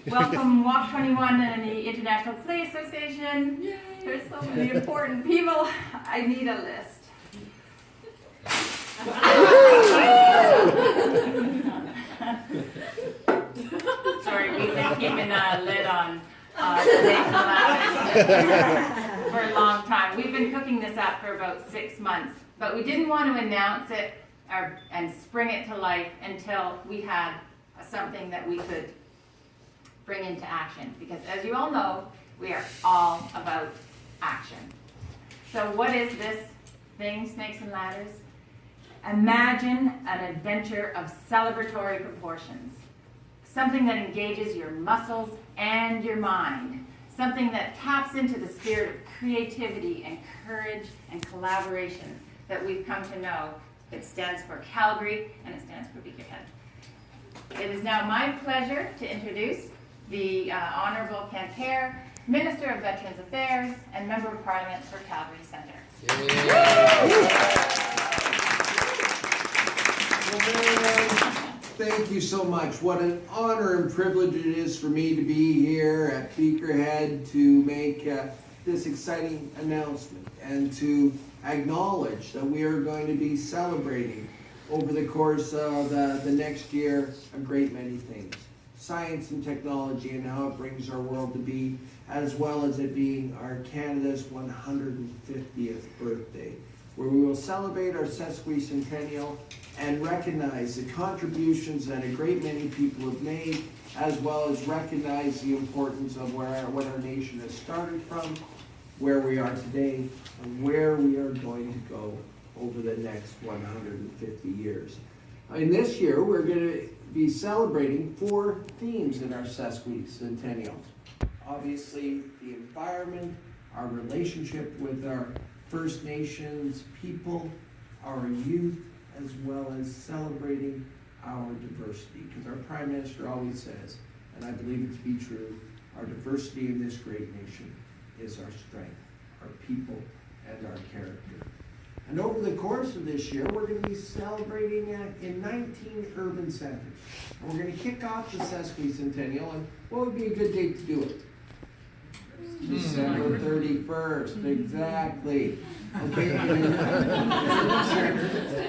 welcome Walk 21 and the International Play Association. Yay. There's so many important people. I need a list. Sorry, we've been keeping a lid on Snakes and Ladders for a long time. We've been cooking this up for about 6 months, but we didn't want to announce it and spring it to life until we had something that we could bring into action. Because as you all know, we are all about action. So what is this thing, Snakes and Ladders? Imagine an adventure of celebratory proportions. Something that engages your muscles and your mind. Something that taps into the spirit of creativity and courage and collaboration that we've come to know. It stands for Calgary and it stands for Beakerhead. It is now my pleasure to introduce the Honourable Hehr, Minister of Veterans Affairs and Member of Parliament for Calgary Centre. Thank you so much. What an honor and privilege it is for me to be here at Beakerhead to make this exciting announcement and to acknowledge that we are going to be celebrating over the course of the next year a great many things. Science and technology and how it brings our world to be, as well as it being our Canada's 150th birthday, where we will celebrate our sesquicentennial and recognize the contributions that a great many people have made, as well as recognize the importance of what our nation has started from, where we are today, and where we are going to go over the next 150 years. In this year, we're going to be celebrating 4 themes in our sesquicentennial. Obviously, the environment, our relationship with our First Nations people, our youth, as well as celebrating our diversity. Because our Prime Minister always says, and I believe it to be true, our diversity in this great nation is our strength, our people, and our character. And over the course of this year, we're going to be celebrating in 19 urban centers. And we're going to kick off the sesquicentennial, and what would be a good date to do it? December 31st, exactly. Okay.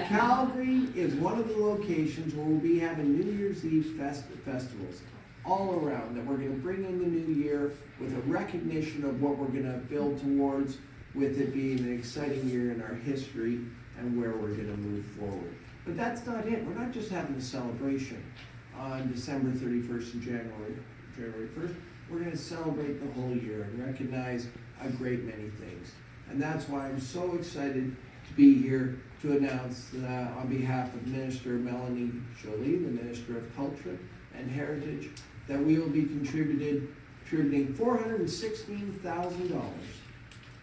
Calgary is one of the locations where we'll be having New Year's Eve festivals all around, that we're going to bring in the new year with a recognition of what we're going to build towards, with it being an exciting year in our history and where we're going to move forward. But that's not it. We're not just having a celebration on December 31st and January 1st. We're going to celebrate the whole year and recognize a great many things. And that's why I'm so excited to be here to announce on behalf of Minister Melanie Joly, the Minister of Culture and Heritage, that we will be contributing $416,000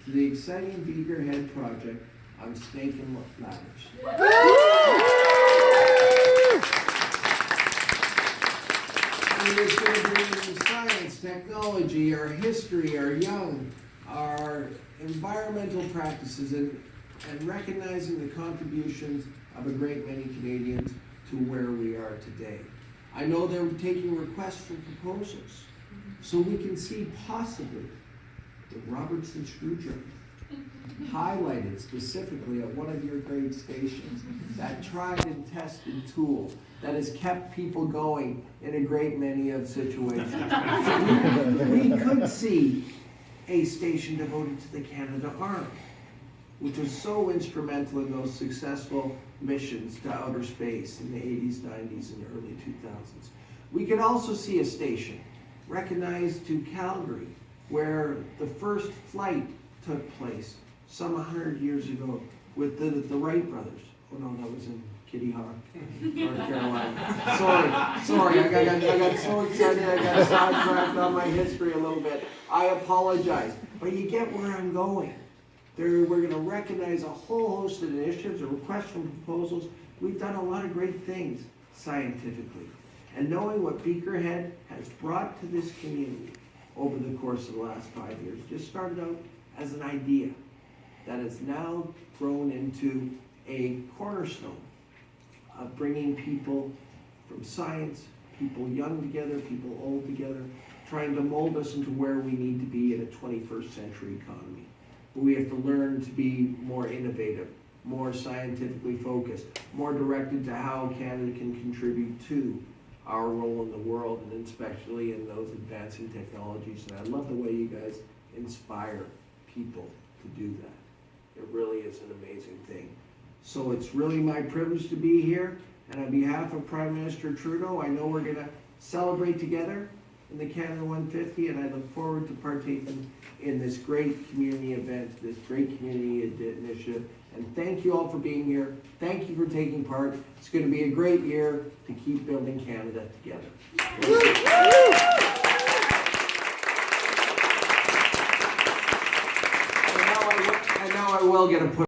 to the exciting Beakerhead project on Snake and Ladders. And it's going to bring in science, technology, our history, our young, our environmental practices, and recognizing the contributions of a great many Canadians to where we are today. I know they're taking requests for proposals, so we can see possibly the Robertson screwdriver highlighted specifically at one of your great stations, that tried and tested tool that has kept people going in a great many of situations. We could see a station devoted to the Canada Army, which was so instrumental in those successful missions to outer space in the 80s, 90s, and early 2000s. We could also see a station recognized to Calgary, where the first flight took place some 100 years ago with the Wright brothers. Oh no, that was in Kitty Hawk, North Carolina. Sorry, I got so excited I got sidetracked on my history a little bit. I apologize, but you get where I'm going. We're going to recognize a whole host of initiatives, a request for proposals. We've done a lot of great things scientifically. And knowing what Beakerhead has brought to this community over the course of the last 5 years, just started out as an idea that has now grown into a cornerstone of bringing people from science, people young together, people old together, trying to mold us into where we need to be in a 21st century economy. We have to learn to be more innovative, more scientifically focused, more directed to how Canada can contribute to our role in the world, and especially in those advancing technologies. And I love the way you guys inspire people to do that. It really is an amazing thing. So it's really my privilege to be here. And on behalf of Prime Minister Trudeau, I know we're going to celebrate together in the Canada 150, and I look forward to partaking in this great community event, this great community initiative. And thank you all for being here. Thank you for taking part. It's going to be a great year to keep building Canada together. And now I will get a push.